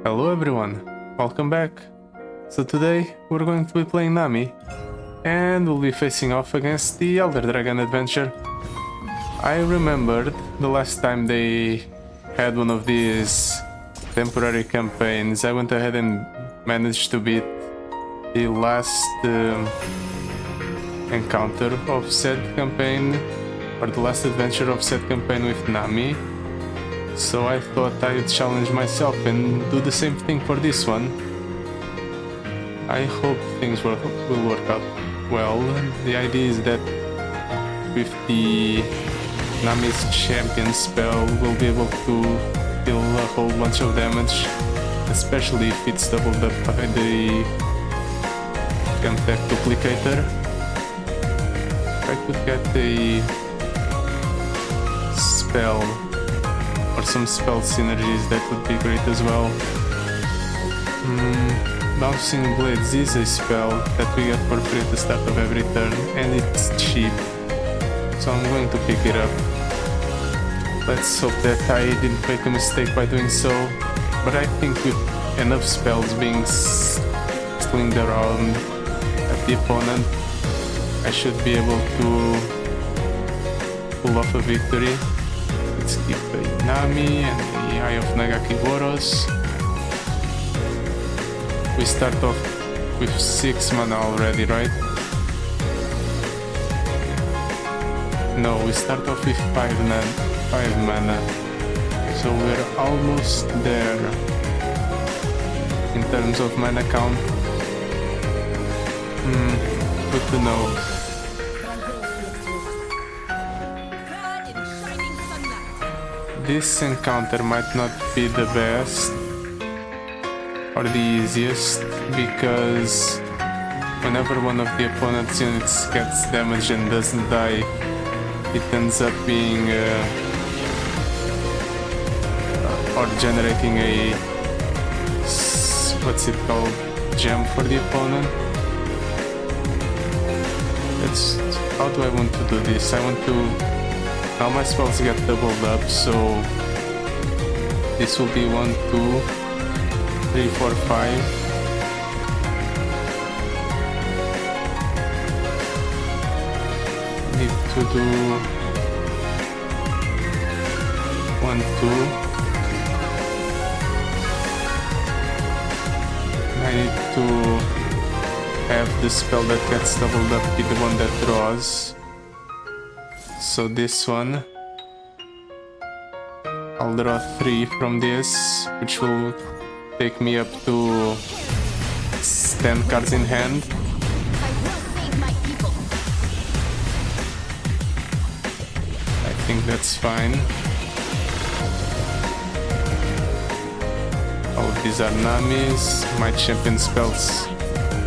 Hello everyone, welcome back. So today we're going to be playing Nami and we'll be facing off against the Elder Dragon adventure. I remembered the last time they had one of these temporary campaigns, I went ahead and managed to beat the last encounter of said campaign, or the last adventure of said campaign with Nami. So I thought I would challenge myself and do the same thing for this one. I hope things will work out well. The idea is that with the Nami's champion spell, we'll be able to deal a whole bunch of damage, especially if it's doubled up by the Contact Duplicator. If I could get a spell or some spell synergies, that would be great as well. Bouncing Blades is a spell that we get for free at the start of every turn, and it's cheap, so I'm going to pick it up. Let's hope that I didn't make a mistake by doing so, but I think with enough spells being slinged around at the opponent, I should be able to pull off a victory. Let's keep the Nami and the Eye of Nagakiboros. We start off with 6 mana already, right? No, we start off with 5 mana. So we're almost there in terms of mana count. Good to know. This encounter might not be the best or the easiest, because whenever one of the opponent's units gets damaged and doesn't die, it ends up being or generating a what's it called, gem for the opponent. How do I want to do this? I want to, now my spells get doubled up, so this will be 1, 2, 3, 4, 5. Need to do 1, 2. I need to have the spell that gets doubled up be the one that draws. So this one, I'll draw 3 from this, which will take me up to 10 cards in hand. I think that's fine. All of these are Namis. My champion spells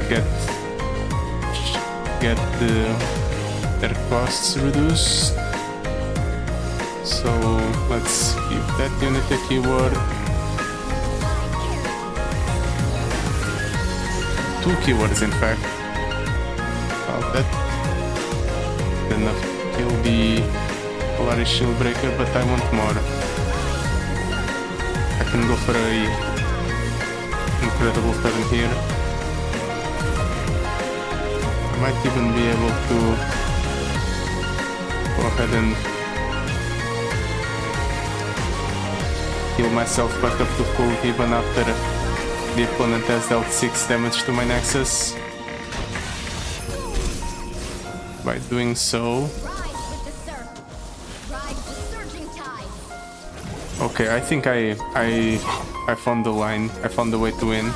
get their costs reduced. So let's give that unit a keyword. 2 keywords in fact. Well, that's enough to kill the Polaris Shield Breaker, but I want more. I can go for a incredible turn here. I might even be able to go ahead and heal myself back up to full even after the opponent has dealt 6 damage to my Nexus. By doing so... Okay, I think I found the line. I found the way to win.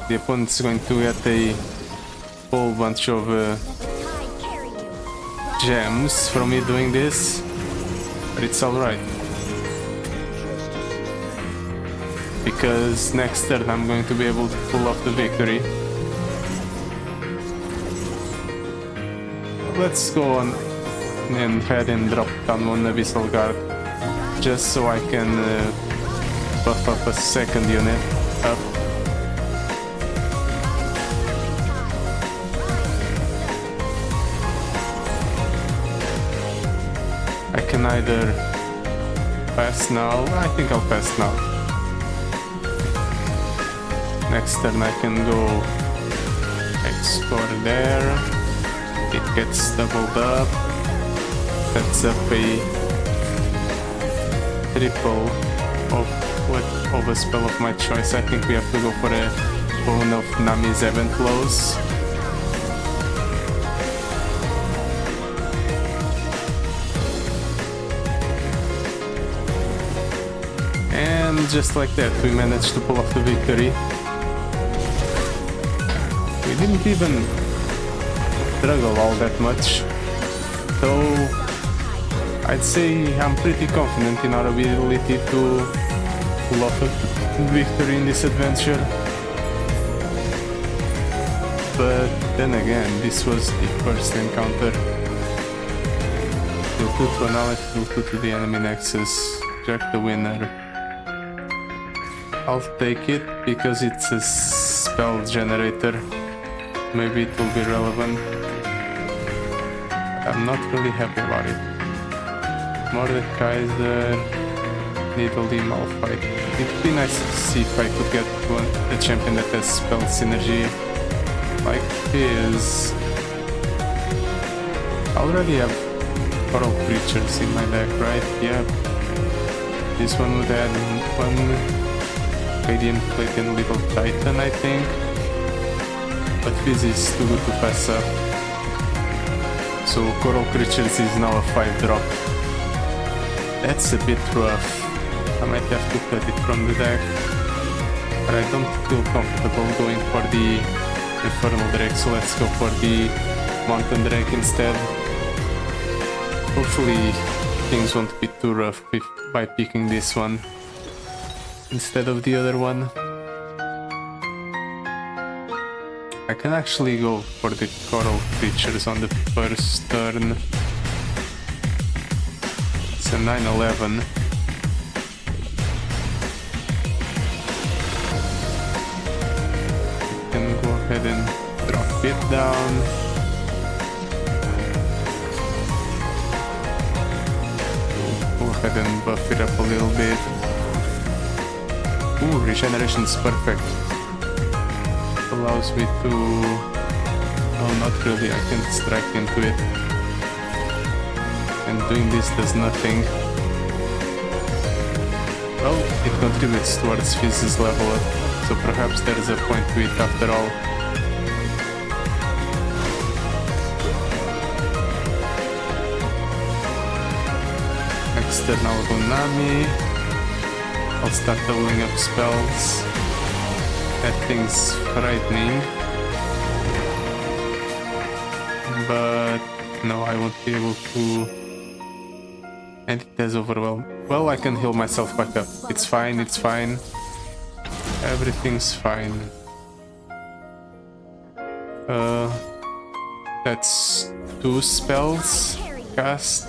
The opponent's going to get a whole bunch of gems from me doing this, but it's alright, because next turn I'm going to be able to pull off the victory. Let's go on and head and drop down one Abyssal Guard, just so I can buff up a second unit up. I can either pass now? I think I'll pass now. Next turn I can go explore there. It gets doubled up. That's up a triple of a spell of my choice. I think we have to go for a one of Nami's event flows. And just like that, we managed to pull off the victory. We didn't even struggle all that much. So I'd say I'm pretty confident in our ability to pull off a victory in this adventure. But then again, this was the first encounter. Deal 2 to annullate, deal 2 to the enemy nexus, reject the winner. I'll take it because it's a spell generator. Maybe it will be relevant. I'm not really happy about it. Mordekaiser, Nidalee, Malphite. It'd be nice to see if I could get a champion that has spell synergy like this. I already have coral creatures in my deck, right? Yeah. This one would add one Radiant Plate and Little Titan, I think. But this is too good to pass up. So Coral Creatures is now a 5-drop. That's a bit rough. I might have to cut it from the deck. But I don't feel comfortable going for the Infernal Drake, so let's go for the Mountain Drake instead. Hopefully things won't be too rough by picking this one instead of the other one. I can actually go for the Coral Creatures on the first turn. It's a 9/11. Can go ahead and drop it down. Go ahead and buff it up a little bit. Ooh, regeneration's perfect. Allows me to... Oh, not really, I can strike into it. And doing this does nothing. Well, it contributes towards Fizz's level up, so perhaps there's a point to it after all. Next turn I'll go Nami. I'll start doubling up spells. That thing's frightening. But no, I won't be able to. And it has overwhelmed. Well, I can heal myself back up. It's fine, it's fine. Everything's fine. That's 2 spells cast.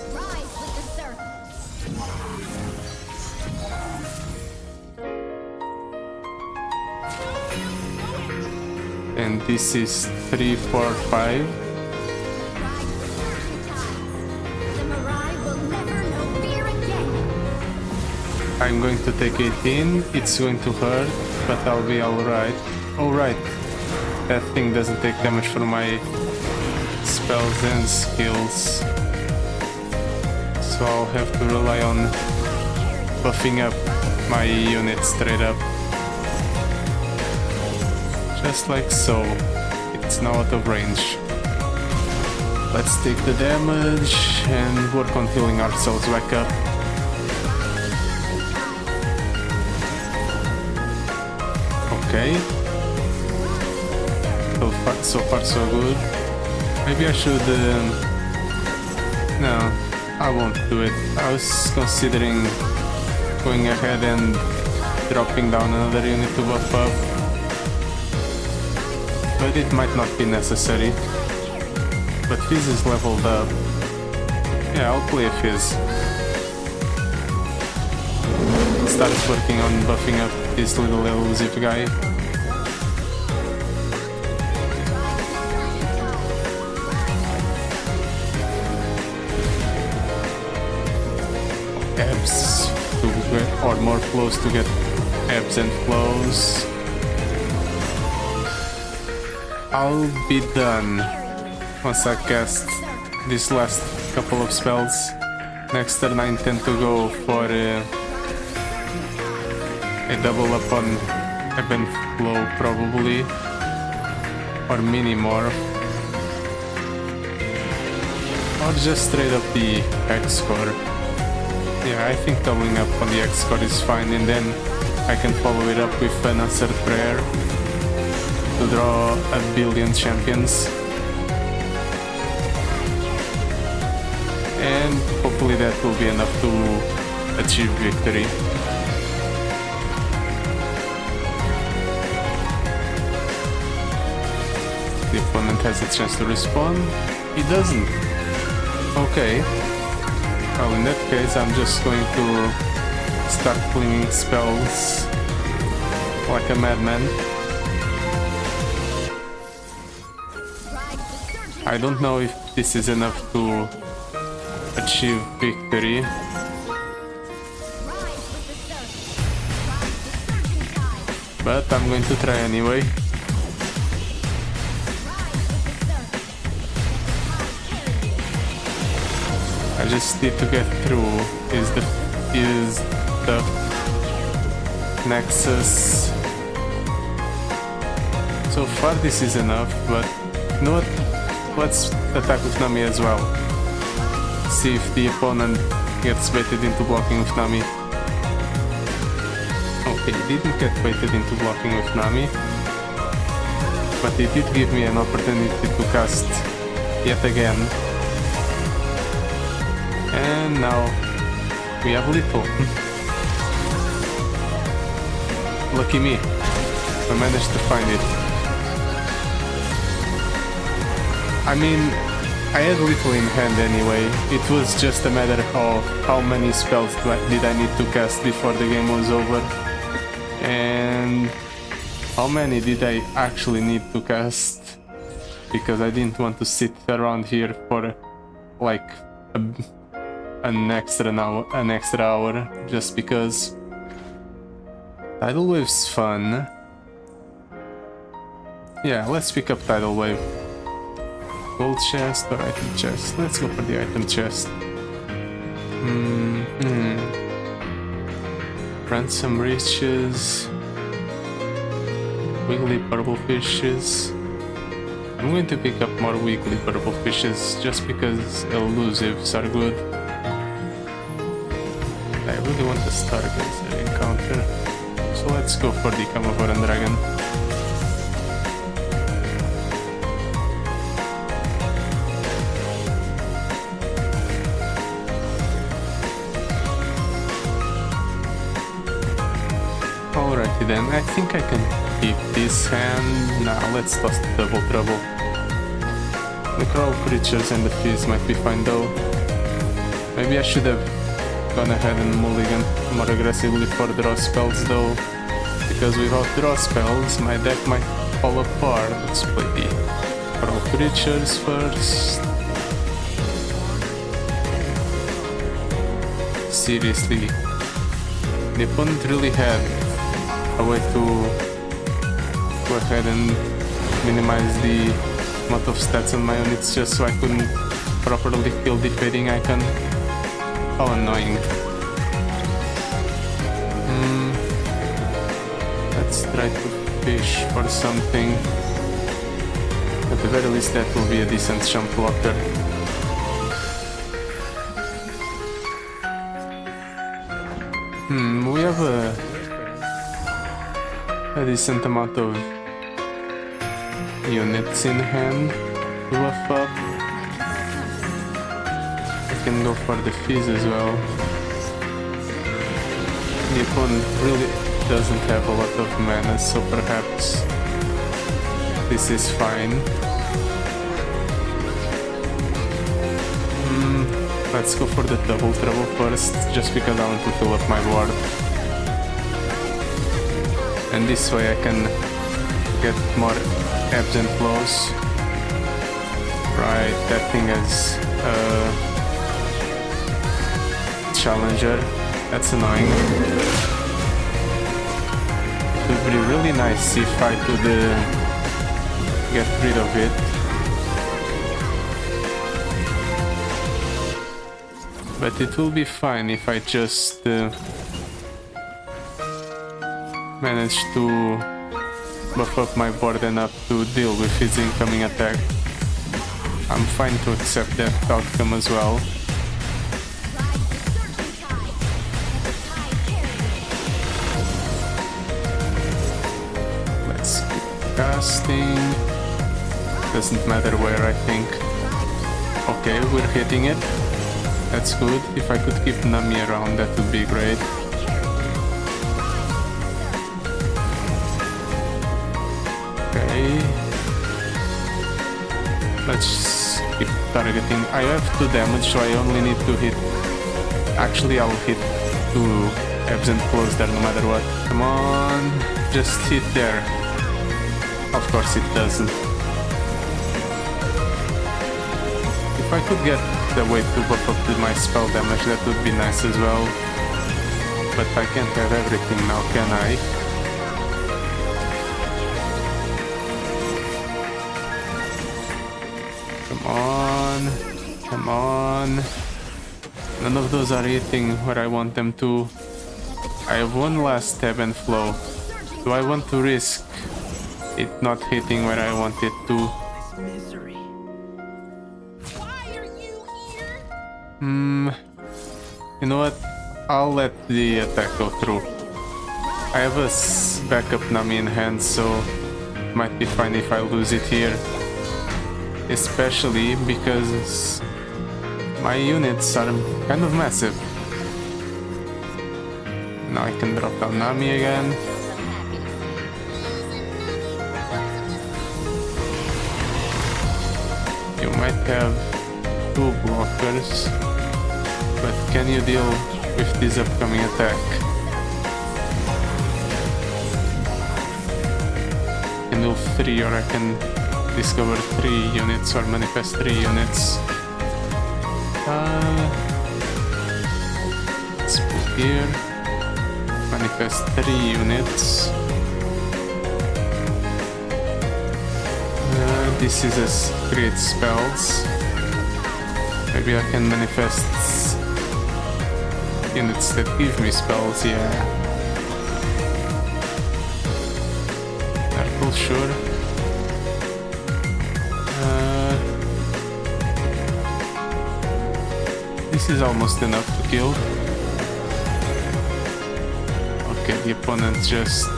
And this is 3, 4, 5. I'm going to take 18. It's going to hurt, but I'll be alright. Alright. That thing doesn't take damage from my spells and skills. So I'll have to rely on buffing up my unit straight up. Just like so. It's now out of range. Let's take the damage and work on healing ourselves back up. Okay. So far so good. Maybe I should... No, I won't do it. I was considering going ahead and dropping down another unit to buff up. But it might not be necessary. But Fizz is leveled up. Yeah, I'll play a Fizz. Start working on buffing up this little elusive guy. Abs to or more flows to get ebbs and flows. I'll be done once I cast this last couple of spells. Next turn I intend to go for a double up on ebb and flow probably, or mini morph, or just straight up the X score. Yeah, I think doubling up on the X score is fine, and then I can follow it up with an Answered Prayer to draw a billion champions. And hopefully that will be enough to achieve victory. The opponent has a chance to respond. He doesn't. Okay. Well, in that case, I'm just going to start flinging spells like a madman. I don't know if this is enough to achieve victory. But I'm going to try anyway. I just need to get through is the Nexus. So far this is enough, but you know what? Let's attack with Nami as well. See if the opponent gets baited into blocking with Nami. Okay, he didn't get baited into blocking with Nami, but it did give me an opportunity to cast yet again. And now we have little. Lucky me, I managed to find it. I mean, I had little in hand anyway. It was just a matter of how many spells did I need to cast before the game was over, and how many did I actually need to cast, because I didn't want to sit around here for like an extra hour just because. Tidal Wave's fun. Yeah, let's pick up Tidal Wave. Gold chest or item chest? Let's go for the item chest. Ransom riches. Wiggly purple fishes. I'm going to pick up more wiggly purple fishes just because elusives are good. I really want the Stargazer encounter, so let's go for the Camovoran Dragon. Alrighty then, I think I can keep this hand. Now let's toss the Double Trouble. The Crawl Creatures and the Fizz might be fine though. Maybe I should have gone ahead and mulligan more aggressively for draw spells though, because without draw spells my deck might fall apart. Let's play the Crawl Creatures first. Seriously, the opponent really had a way to go ahead and minimize the amount of stats on my units just so I couldn't properly kill the fading icon. How annoying. Let's try to fish for something. At the very least that will be a decent jump blocker. We have a decent amount of units in hand to buff up. I can go for the Fizz as well. The opponent really doesn't have a lot of mana, so perhaps this is fine. Let's go for the Double Trouble first, just because I want to fill up my board. And this way I can get more ebbs and flows. Right, that thing is Challenger. That's annoying. It would be really nice if I could get rid of it. But it will be fine if I just manage to buff up my board enough to deal with his incoming attack. I'm fine to accept that outcome as well. Let's keep casting. Doesn't matter where, I think. Okay, we're hitting it. That's good. If I could keep Nami around, that would be great. Okay. Let's keep targeting. I have 2 damage, so I only need to hit... Actually, I'll hit 2 ebbs and flows there no matter what. Come on, just hit there. Of course it doesn't. If I could get the way to buff up with my spell damage, that would be nice as well. But I can't have everything now, can I? Come on, come on. None of those are hitting where I want them to. I have one last ebb and flow. Do I want to risk it not hitting where I want it to? You know what? I'll let the attack go through. I have a backup Nami in hand, so it might be fine if I lose it here. Especially because my units are kind of massive. Now I can drop down Nami again. You might have 2 blockers, but can you deal with this upcoming attack? I can do 3, or I can discover 3 units or manifest 3 units. Let's put here. Manifest 3 units. This is a create spells. Maybe I can manifest units that give me spells, yeah. Purple, sure. This is almost enough to kill. Okay, the opponent just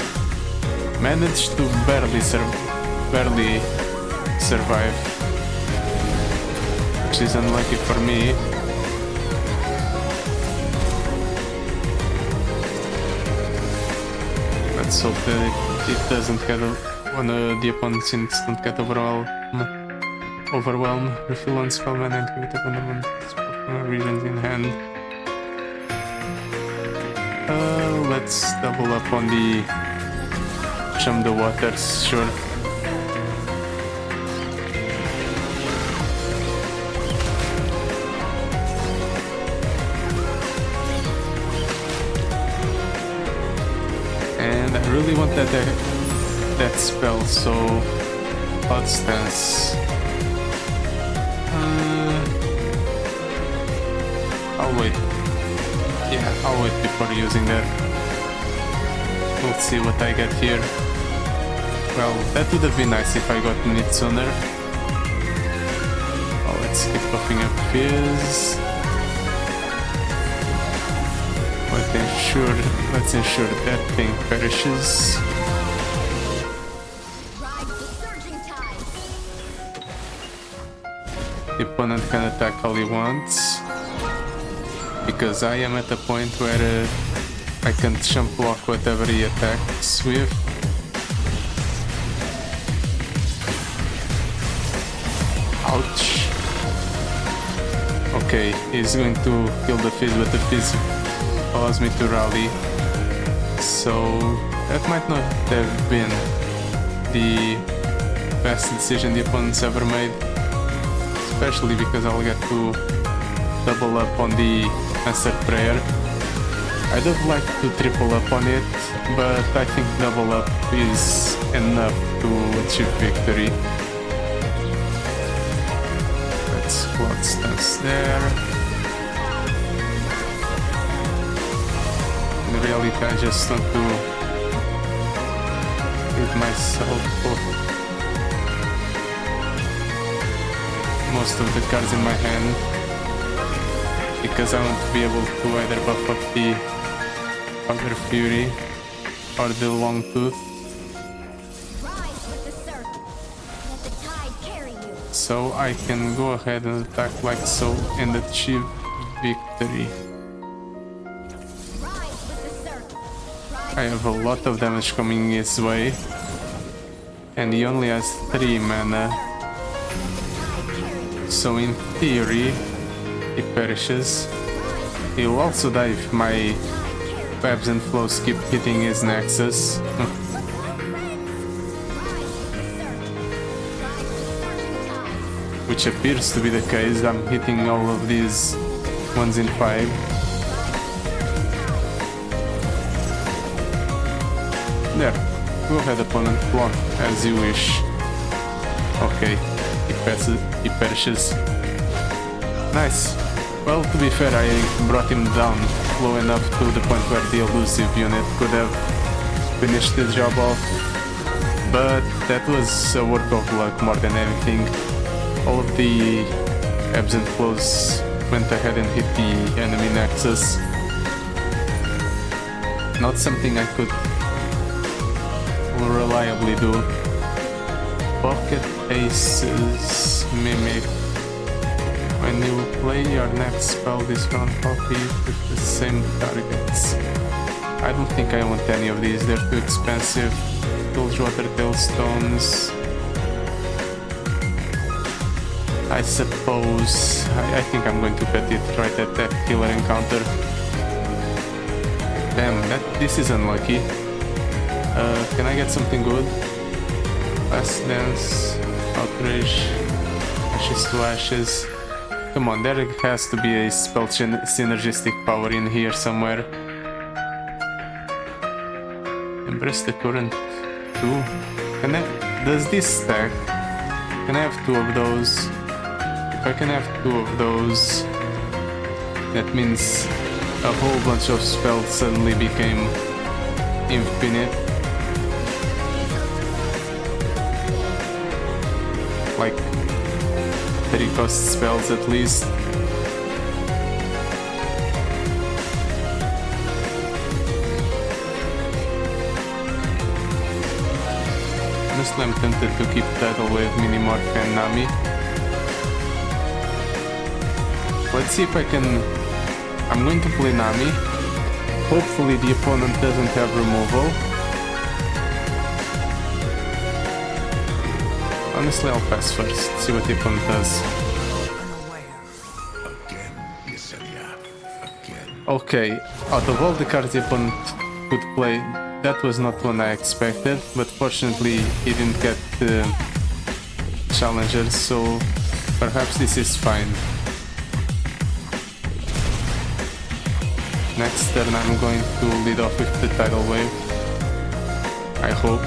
managed to barely survive, which is unlucky for me. Let's hope that it doesn't get the opponent's units don't get overwhelm. Refill on spell mana and give it a regions in hand. Let's double up on the Chum the Waters, sure. And I really want that spell, so Cloud Stance. I'll wait. Yeah, I'll wait before using that. We'll see what I get here. Well, that would have been nice if I gotten it sooner. Oh, let's keep buffing up Fizz. Let's ensure that thing perishes. The opponent can attack all he wants, because I am at a point where I can jump block whatever he attacks with. Ouch. Okay, he's going to kill the Fizz, but the Fizz allows me to rally. So that might not have been the best decision the opponent's ever made. Especially because I'll get to double up on the answered prayer. I'd have liked to triple up on it, but I think double up is enough to achieve victory. Let's cloud stance there. In reality, I just want to hit myself with most of the cards in my hand, because I want to be able to either buff up the Outer Fury or the Long Tooth. So I can go ahead and attack like so and achieve victory. I have a lot of damage coming his way, and he only has 3 mana. So in theory, he perishes. He'll also die if my webs and flows keep hitting his nexus. Which appears to be the case. I'm hitting all of these ones in 5. There. Go ahead, opponent. Block as you wish. Okay. He perishes. Nice. Well, to be fair, I brought him down low enough to the point where the elusive unit could have finished the job off. But that was a work of luck more than anything. All of the ebbs and flows went ahead and hit the enemy nexus. Not something I could reliably do. Pocket Aces Mimic. When you play your next spell this round, copy it with the same targets. I don't think I want any of these, they're too expensive. Bilgewater Tailstones. I suppose... I think I'm going to bet it right at that killer encounter. Damn, this is unlucky. Can I get something good? Last Dance, Outrage, Ashes to Ashes. Come on, there has to be a spell synergistic power in here somewhere. Embrace the Current 2. Does this stack? Can I have 2 of those? If I can have 2 of those, that means a whole bunch of spells suddenly became infinite. Like 3 cost spells at least. Honestly, I'm tempted to keep Tidal Wave, Minimorph and Nami. Let's see if I can... I'm going to play Nami. Hopefully the opponent doesn't have removal. Honestly, I'll pass first, see what the opponent does. Okay, out of all the cards the opponent could play, that was not one I expected, but fortunately he didn't get challengers, so perhaps this is fine. Next turn I'm going to lead off with the Tidal Wave, I hope.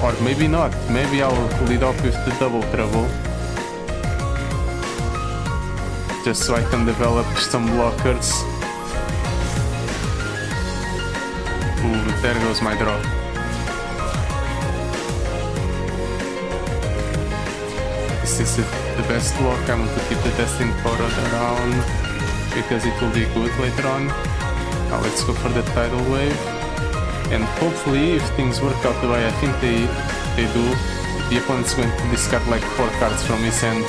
Or maybe not, maybe I'll lead off with the Double Trouble. Just so I can develop some blockers. Ooh, there goes my draw. This is the best block. I want to keep the Destined Porod around because it will be good later on. Now let's go for the Tidal Wave. And hopefully, if things work out the way I think they do, the opponent's going to discard like 4 cards from his hand.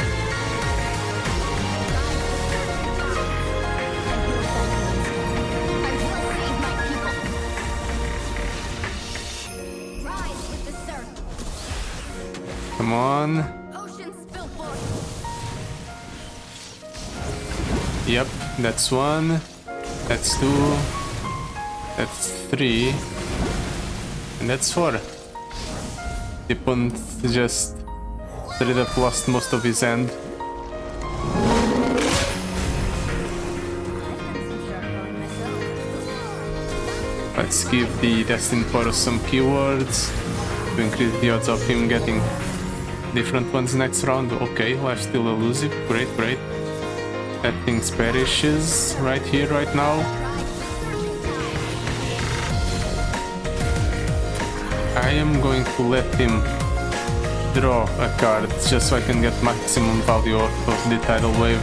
Come on. Yep, that's 1. That's 2. That's 3. And that's 4. The opponent just straight up lost most of his hand. Let's give the Destined Poro some keywords to increase the odds of him getting different ones next round. Okay, lifesteal elusive, great, great. That thing perishes right here, right now. I am going to let him draw a card just so I can get maximum value out of the tidal wave.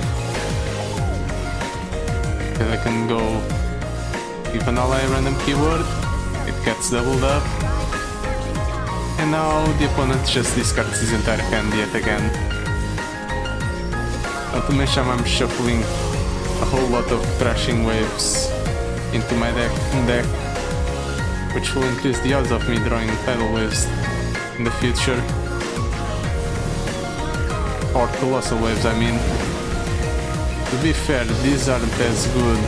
And I can go give an ally a random keyword, it gets doubled up. And now the opponent just discards his entire hand yet again. Not to mention I'm shuffling a whole lot of crashing waves into my deck, which will increase the odds of me drawing tidal waves in the future. Or colossal waves, I mean. To be fair, these aren't as good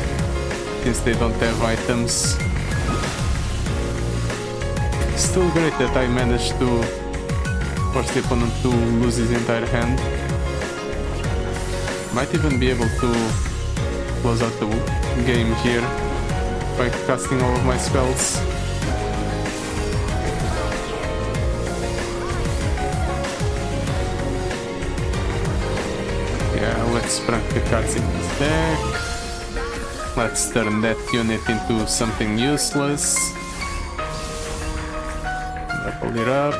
since they don't have items. Still great that I managed to force the opponent to lose his entire hand. Might even be able to close out the game here by casting all of my spells. Yeah, let's prank the cards in his deck. Let's turn that unit into something useless. Double it up.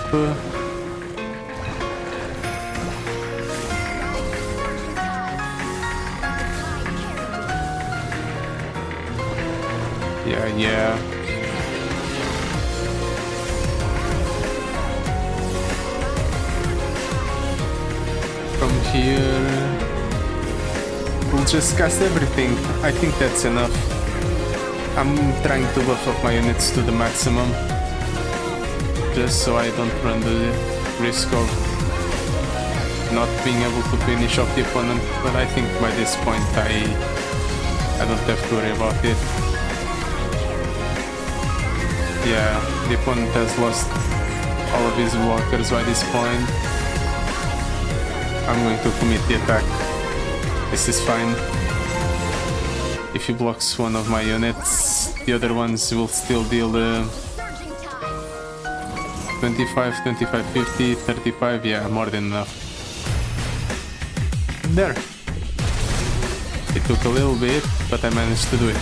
Yeah. From here, we'll just cast everything. I think that's enough. I'm trying to buff up my units to the maximum, just so I don't run the risk of not being able to finish off the opponent. But I think by this point I don't have to worry about it. Yeah, the opponent has lost all of his blockers by this point. I'm going to commit the attack. This is fine. If he blocks one of my units, the other ones will still deal 25, 25, 50, 35, yeah, more than enough. There! It took a little bit, but I managed to do it.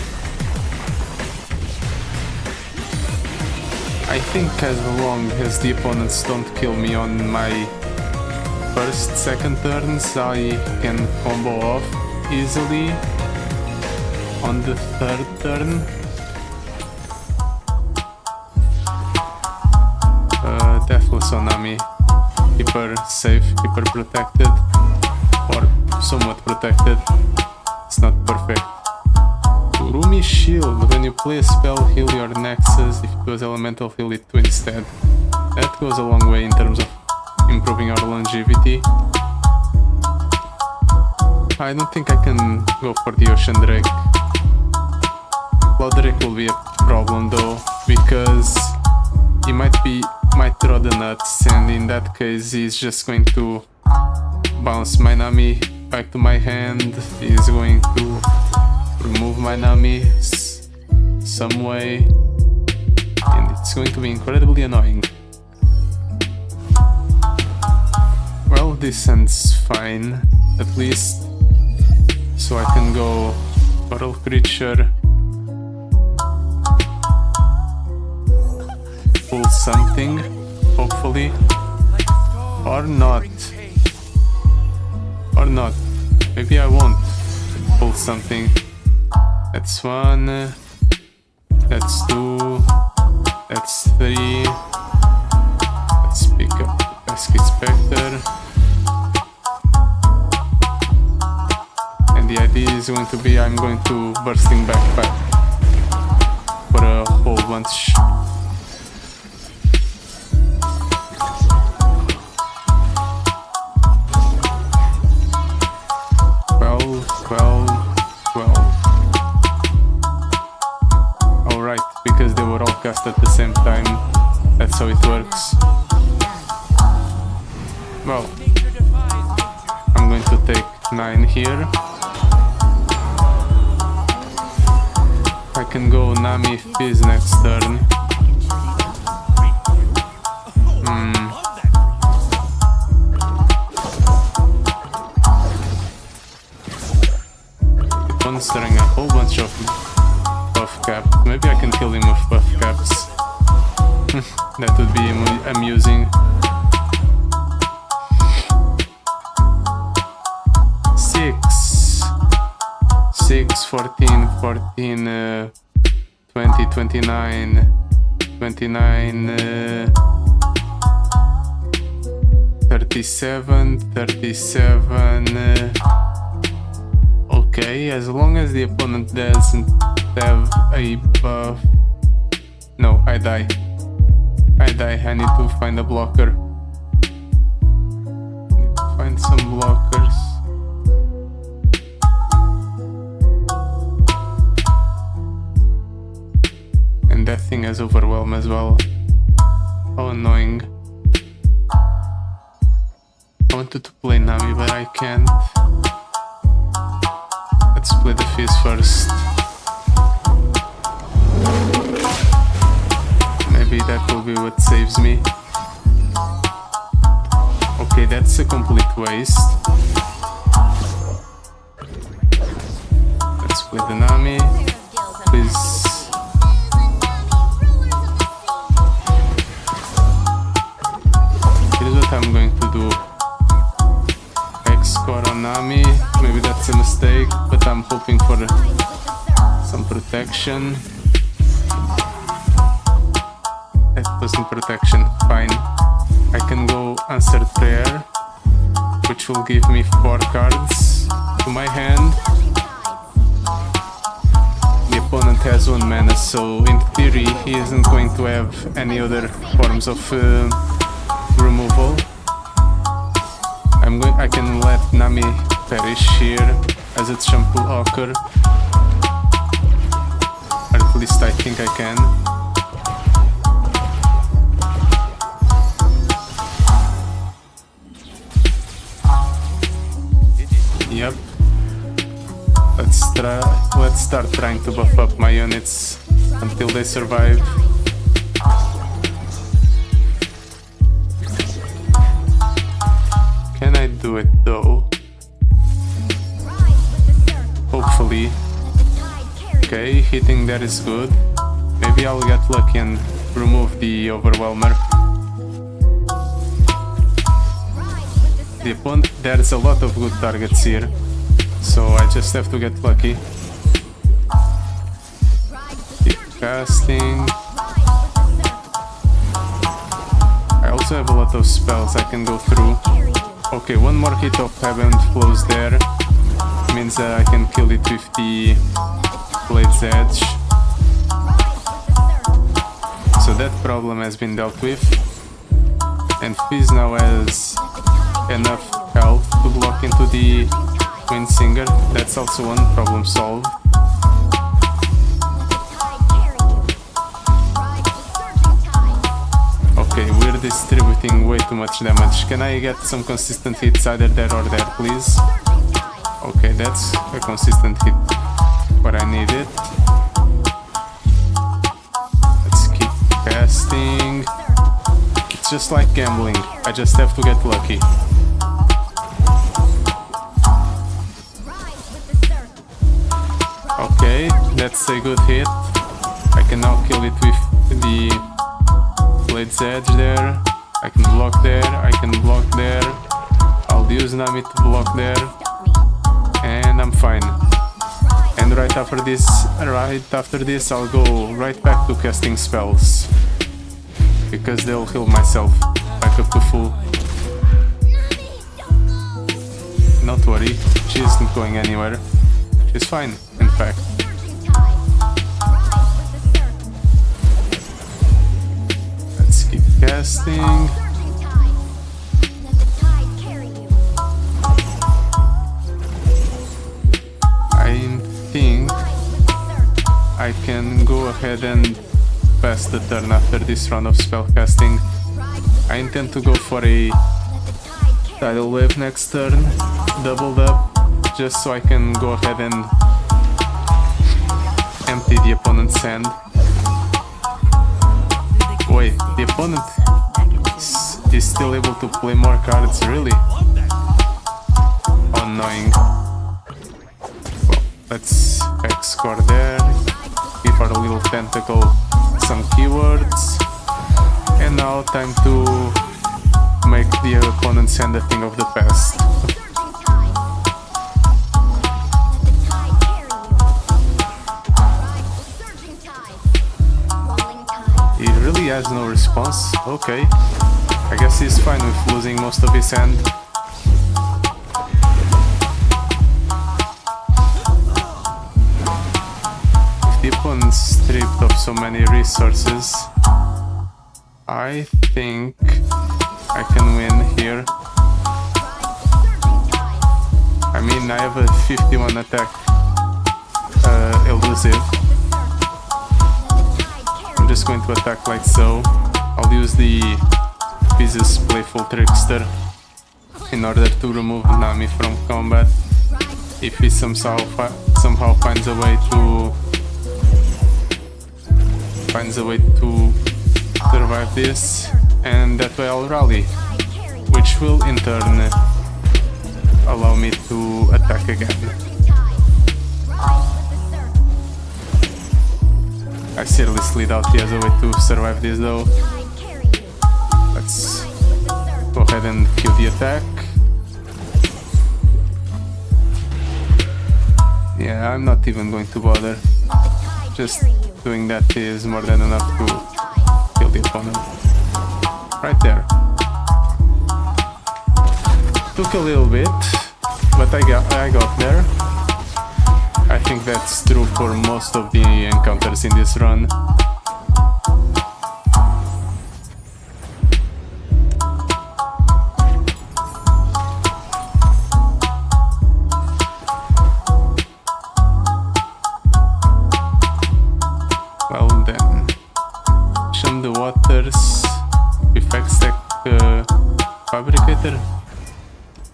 I think as long as the opponents don't kill me on my first, second turns, I can combo off easily on the third turn. Deathless on Nami. Keep her safe, keep her protected, or somewhat protected. It's not perfect. Urumi Shield. When you play a spell, heal your Nexus. If it goes elemental, heal it 2 instead. That goes a long way in terms of improving our longevity. I don't think I can go for the Ocean Drake. Cloud Drake will be a problem though, because he might throw the nuts, and in that case he's just going to bounce my Nami back to my hand. He's going to remove my Nami some way, and it's going to be incredibly annoying. Well, this ends fine, at least, so I can go Battle Creature, pull something, hopefully, or not, maybe I won't pull something. That's 1, that's 2, that's 3, let's pick up the Pesky Spectre, and the idea is going to be I'm going to Bursting Backpack for a whole bunch. Alright, because they were all cast at the same time, that's how it works. Well, I'm going to take 9 here. I can go Nami Fizz next turn. One's throwing a whole bunch of buff caps. Maybe I can kill him with buff caps. That would be amusing. 6, 14, 14, 20, 29, 29, 37, 37. Okay, as long as the opponent doesn't have a buff. No, I die. I need to find a blocker. Need to find some blockers. And that thing has overwhelm as well. How annoying. I wanted to play Nami, but I can't. Let's play the Fizz first. Maybe that will be what saves me. Okay, that's a complete waste. Let's play the Nami. Please. Here's what I'm going to do. X-score on Nami. Maybe that's a mistake, but I'm hoping for some protection. That wasn't protection, fine. I can go Answered Prayer, which will give me 4 cards to my hand. The opponent has 1 mana, so in theory he isn't going to have any other forms of removal. I can let Nami perish here as a Trample Hawker. Or at least I think I can. Yep. Let's start trying to buff up my units until they survive. Can I do it though? Hopefully. Okay, hitting that is good. Maybe I'll get lucky and remove the Overwhelmer. The opponent, there's a lot of good targets here, so I just have to get lucky. Keep casting. I also have a lot of spells I can go through. Okay, 1 more hit of Heaven Flows there. Means that I can kill it with the Blade's Edge. So that problem has been dealt with. And Fizz now has enough health to block into the Windsinger. That's also one problem solved. Okay, we're distributing way too much damage. Can I get some consistent hits either there or there, please? Okay, that's a consistent hit, but I need it. Let's keep casting. It's just like gambling. I just have to get lucky. Okay, that's a good hit. I can now kill it with the Blade's Edge there. I can block there, I can block there. I'll use Nami to block there. And I'm fine. And right after this I'll go right back to casting spells, because they'll heal myself back up to full. Not worry, she isn't going anywhere. She's fine, in fact. Let's keep casting. I think I can go ahead and pass the turn after this round of spellcasting. I intend to go for a Tidal Wave next turn, doubled up, just so I can go ahead and empty the opponent's opponent's hand. Wait, the opponent is still able to play more cards, really? Annoying. Well, let's X-score there, give our little tentacle some keywords, and now time to make the opponent's hand a thing of the past. He really has no response. Okay, I guess he's fine with losing most of his hand. If the opponent's stripped of so many resources, I think I can win here. I mean, I have a 51 attack elusive. I'm just going to attack like so. I'll use the Pieces Playful Trickster in order to remove Nami from combat. If he somehow finds a way to survive this, and that way I'll rally, which will in turn allow me to attack again. I seriously doubt he has a way to survive this though. Let's go ahead and kill the attack. Yeah, I'm not even going to bother. Just doing that is more than enough to kill the opponent. Right there. Took a little bit, but I got there. I think that's true for most of the encounters in this run. Well then, Shun the Waters, Effect Stack Fabricator,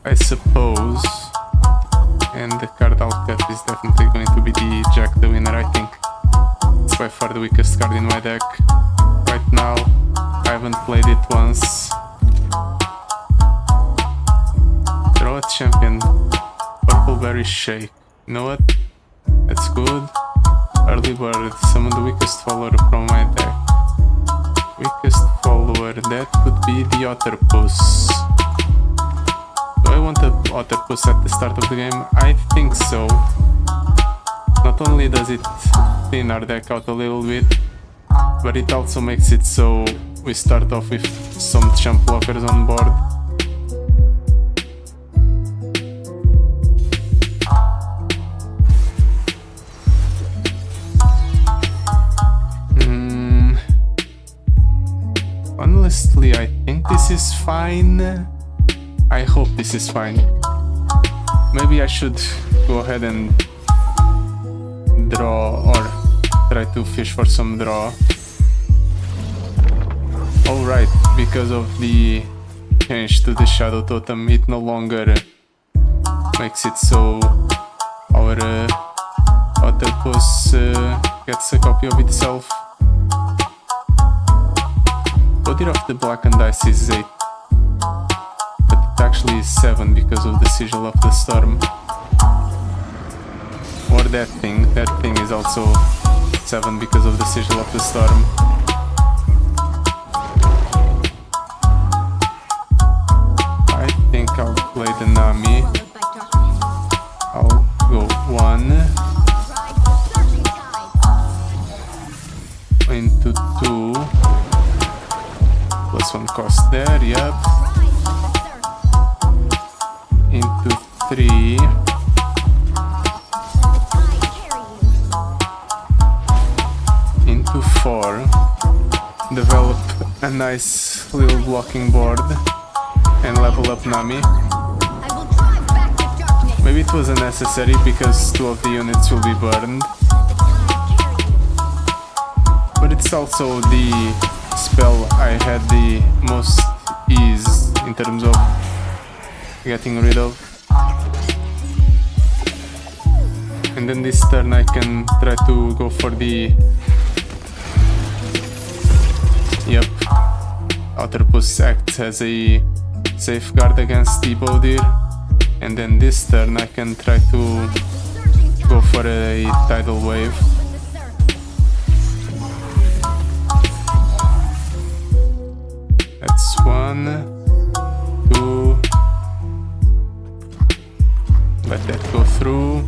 I suppose. And the card I'll cut is definitely going to be the Jack the Winner, I think. It's by far the weakest card in my deck. Right now, I haven't played it once. Draw a champion. Purple Berry Shake. You know what? That's good. Early Bird. Summon the weakest follower from my deck. Weakest follower. That could be the Otterpuss. Do I want a Otterpuss at the start of the game? I think so. Not only does it thin our deck out a little bit, but it also makes it so we start off with some champ blockers on board. Honestly, I think this is fine. I hope this is fine. Maybe I should go ahead and draw or try to fish for some draw. Alright, because of the change to the Shadow Totem, it no longer makes it so our Otterpuss gets a copy of itself. Body of the Blackened Dice is 8. Actually is 7 because of the Sigil of the Storm. Or that thing is also 7 because of the Sigil of the Storm. I think I'll play the Nami. I'll go 1 into 2 plus 1 cost there, yep. Into 3 into 4. Develop a nice little blocking board and level up Nami. Maybe it was unnecessary because 2 of the units will be burned, but it's also the spell I had the most ease in terms of getting rid of. And then this turn I can try to go for the... Yep. Outerpost acts as a safeguard against the Bodir. And then this turn I can try to go for a tidal wave. That's 1, 2. Let that go through.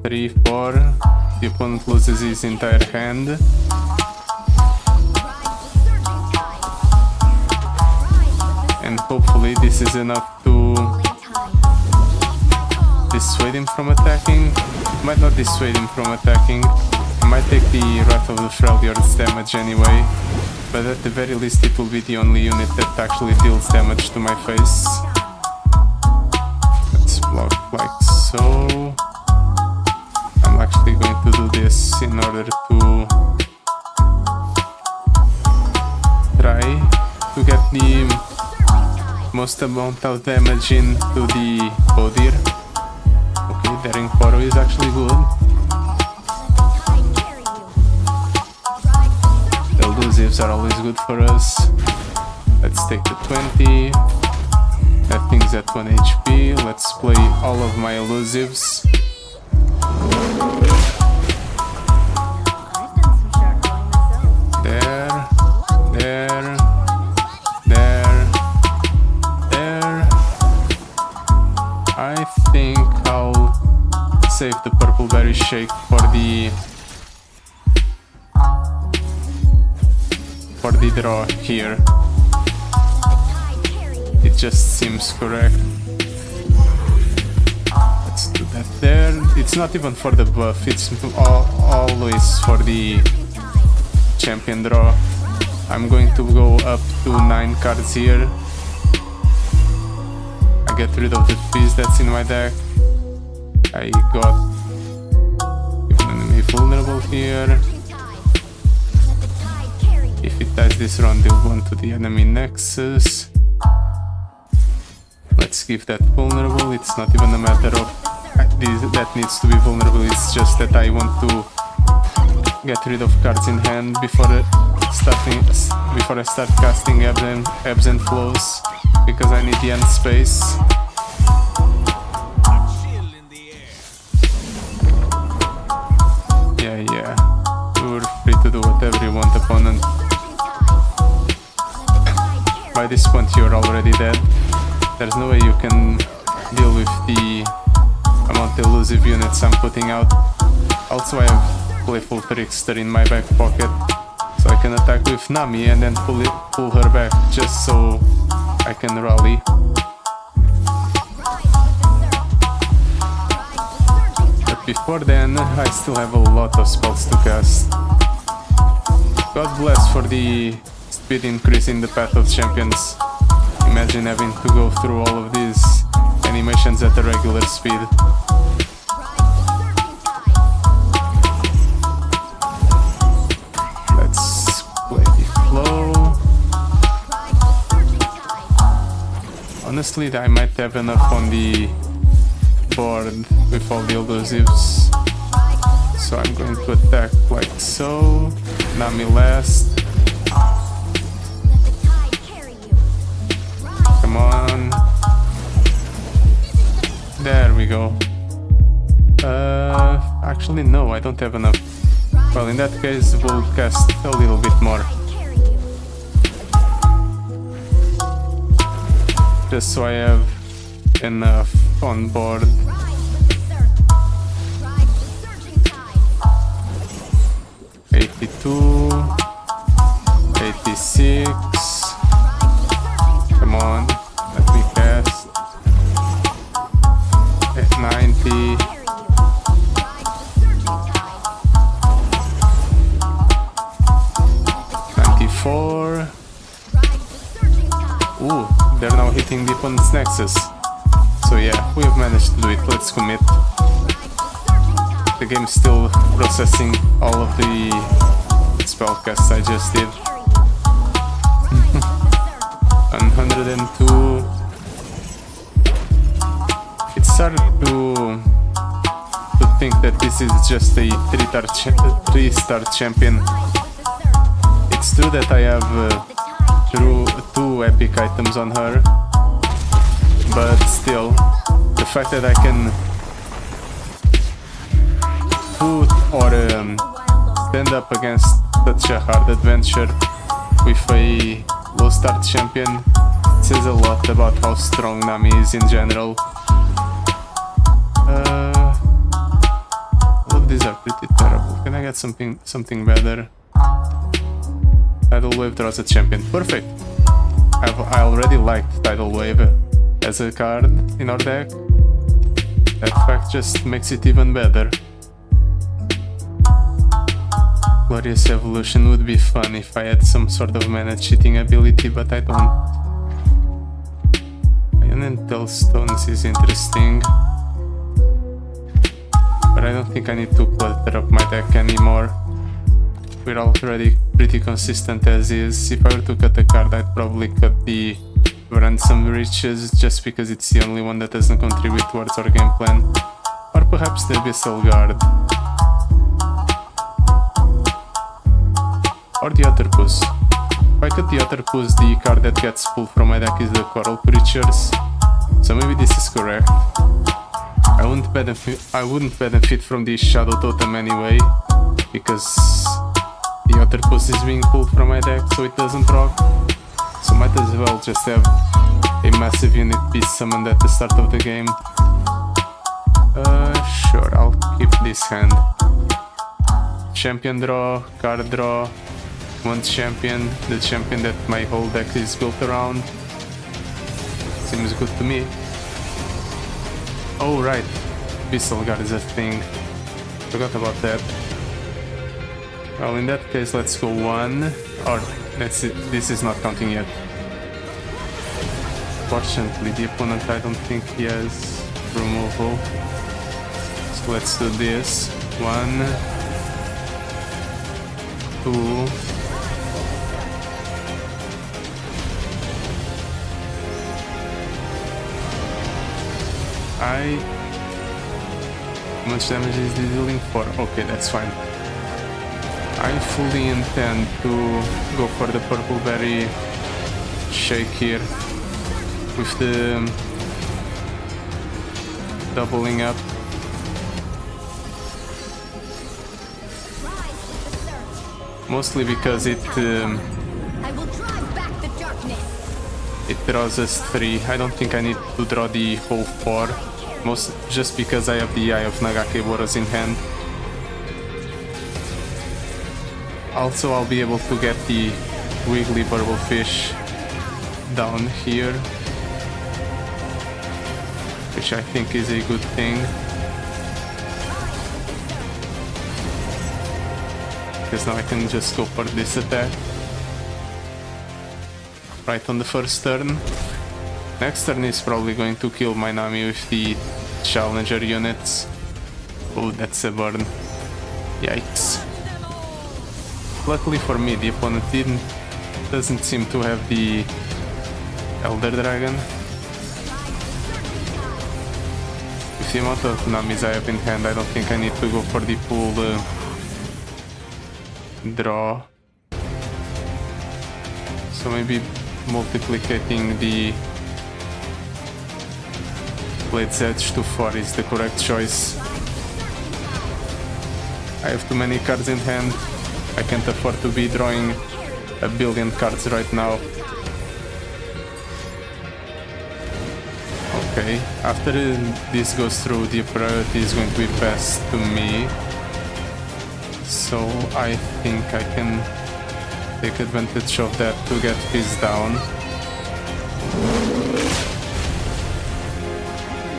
3, 4. The opponent loses his entire hand. And hopefully this is enough to dissuade him from attacking. Might not dissuade him from attacking. I might take the Wrath of the Freljord's damage anyway. But at the very least it will be the only unit that actually deals damage to my face. Let's block like so. I'm actually going to do this in order to try to get the most amount of damage into the Bodir. Okay, Daring Poro is actually good. The elusives are always good for us. Let's take the 20. That thing's at 1 HP. Let's play all of my elusives. There, there, there, there. I think I'll save the purple berry shake for the draw here. It just seems correct. Let's do that there. It's not even for the buff, it's always for the champion draw. I'm going to go up to 9 cards here. I get rid of the piece that's in my deck. I got even enemy vulnerable here. If it dies this round, they'll go to the enemy nexus. Let's give that vulnerable. It's not even a matter of that needs to be vulnerable. It's just that I want to get rid of cards in hand before I start casting ebbs and flows, because I need the end space. Yeah. You're free to do whatever you want, opponent. By this point you're already dead. There's no way you can deal with the amount of elusive units I'm putting out. Also I have Playful Trickster in my back pocket, so I can attack with Nami and then pull her back just so I can rally. But before then I still have a lot of spells to cast. God bless for the speed increase in the Path of Champions. Imagine having to go through all of these animations at a regular speed. Let's play the flow. Honestly, I might have enough on the board with all the elusives. So I'm going to attack like so. Nami last. Come on. There we go. Actually no, I don't have enough. Well, in that case we'll cast a little bit more. Just so I have enough on board. $82, $86. Come on, let me cast. At 90. $94. Ooh, they're now hitting the opponent's nexus. So yeah, we have managed to do it. Let's commit. The game's still processing all of the spellcasts I just did. 102. It started to think that this is just a 3-star champion. It's true that I have two epic items on her, but still, the fact that I can put or stand up against such a hard adventure with a low-star champion says a lot about how strong Nami is in general. All of these are pretty terrible. Can I get something better? Tidal Wave draws a champion. Perfect! I already liked Tidal Wave as a card in our deck. That fact just makes it even better. Glorious Evolution would be fun if I had some sort of mana cheating ability, but I don't. Elemental Stones is interesting, but I don't think I need to clutter up my deck anymore. We're already pretty consistent as is. If I were to cut a card, I'd probably cut the Ransom Riches, just because it's the only one that doesn't contribute towards our game plan. Or perhaps the Abyssal Guard. Or the Otterpus. If I cut the Otterpus, the card that gets pulled from my deck is the Coral Creatures. So maybe this is correct. I wouldn't benefit from the Shadow Totem anyway, because the Otterpus is being pulled from my deck, so it doesn't rock. So might as well just have a massive unit beast summoned at the start of the game. Sure, I'll keep this hand. Champion draw, card draw, one champion, the champion that my whole deck is built around. Seems good to me. Oh right, Abyssal Guard is a thing. Forgot about that. Well, in that case, let's go one, or that's it. This is not counting yet. Fortunately, the opponent, I don't think he has removal. So let's do this. 1, 2. How much damage is this dealing for? Okay, that's fine. I fully intend to go for the purple berry shake here with the doubling up. Mostly because it draws us 3. I don't think I need to draw the whole 4. Just because I have the Eye of Nagake Boros in hand. Also, I'll be able to get the Wiggly Burblefish down here, which I think is a good thing. Because now I can just go for this attack. Right on the first turn. Next turn is probably going to kill my Nami with the Challenger units. Oh, that's a burn. Yikes. Luckily for me, the opponent doesn't seem to have the Elder Dragon. With the amount of Namis I have in hand, I don't think I need to go for the pool draw. So maybe multiplicating the Blade's Edge to 4 is the correct choice. I have too many cards in hand. I can't afford to be drawing a billion cards right now. Okay, after this goes through, the priority is going to be passed to me. So I think I can take advantage of that to get Fizz down.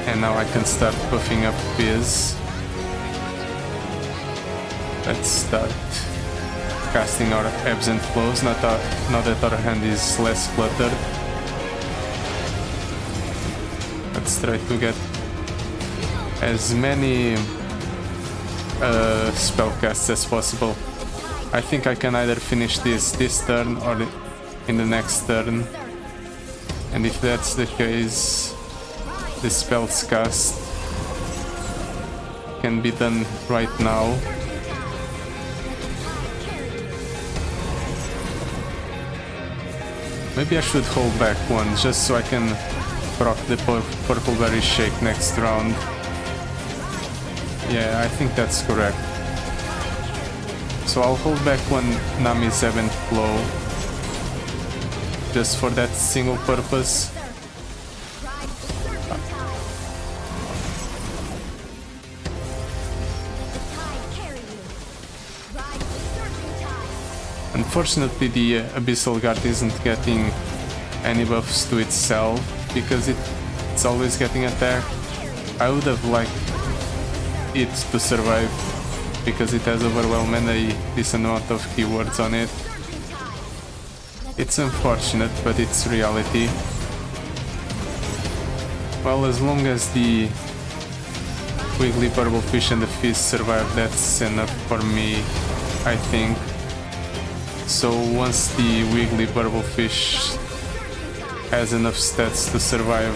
And now I can start buffing up Fizz. Let's start casting our Ebbs and Flows, now that our hand is less cluttered. Let's try to get as many spellcasts as possible. I think I can either finish this turn or in the next turn. And if that's the case, the spells cast can be done right now. Maybe I should hold back one just so I can proc the purple berry shake next round. Yeah, I think that's correct. So I'll hold back one Nami's 7th flow just for that single purpose. Unfortunately, the Abyssal Guard isn't getting any buffs to itself because it's always getting attacked. I would have liked it to survive because it has Overwhelm and a decent amount of keywords on it. It's unfortunate, but it's reality. Well, as long as the Wiggly Burblefish and the Fizz survive, that's enough for me, I think. So once the Wiggly Burblefish has enough stats to survive,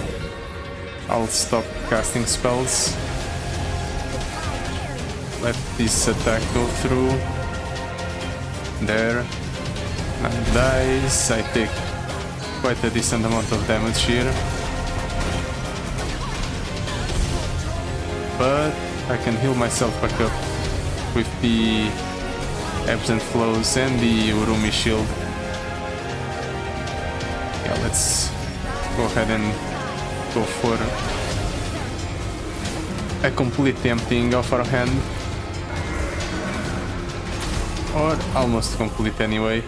I'll stop casting spells. Let this attack go through. There. And dies. I take quite a decent amount of damage here. But I can heal myself back up with the Absent Flows and the Urumi Shield. Yeah, let's go ahead and go for a complete emptying of our hand. Or almost complete anyway.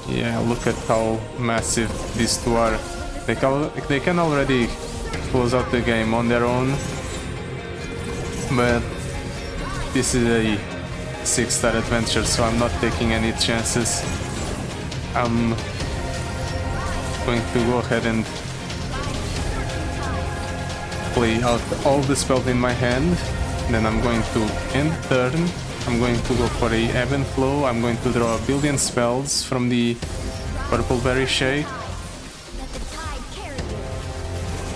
Yeah, look at how massive these two are. They can already close out the game on their own, but this is a 6-star adventure, so I'm not taking any chances. I'm going to go ahead and play out all the spells in my hand, then I'm going to end turn. I'm going to go for a ebb and flow. I'm going to draw a billion spells from the Purple Berry Shake.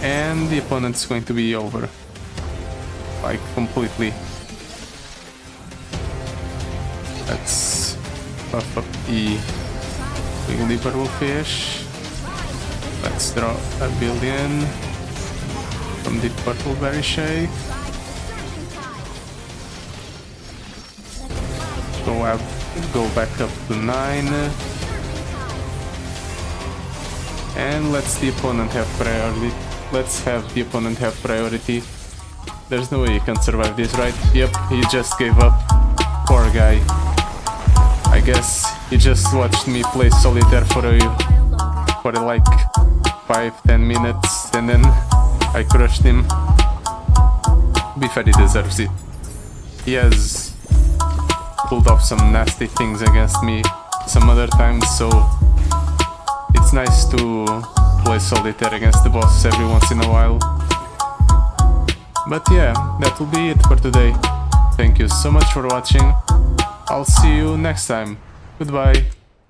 And the opponent's going to be over. Like, completely. Let's buff up the Wiggly Burblefish. Let's draw a billion from the Purple Berry Shake. Go back up to 9. And let's have the opponent have priority. There's no way you can survive this, right? Yep, he just gave up. Poor guy. I guess he just watched me play solitaire for like 5-10 minutes and then I crushed him. To be fair, he deserves it. He has pulled off some nasty things against me some other times, so it's nice to play solitaire against the boss every once in a while. But yeah, that will be it for today. Thank you so much for watching. I'll see you next time. Goodbye.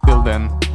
Till then.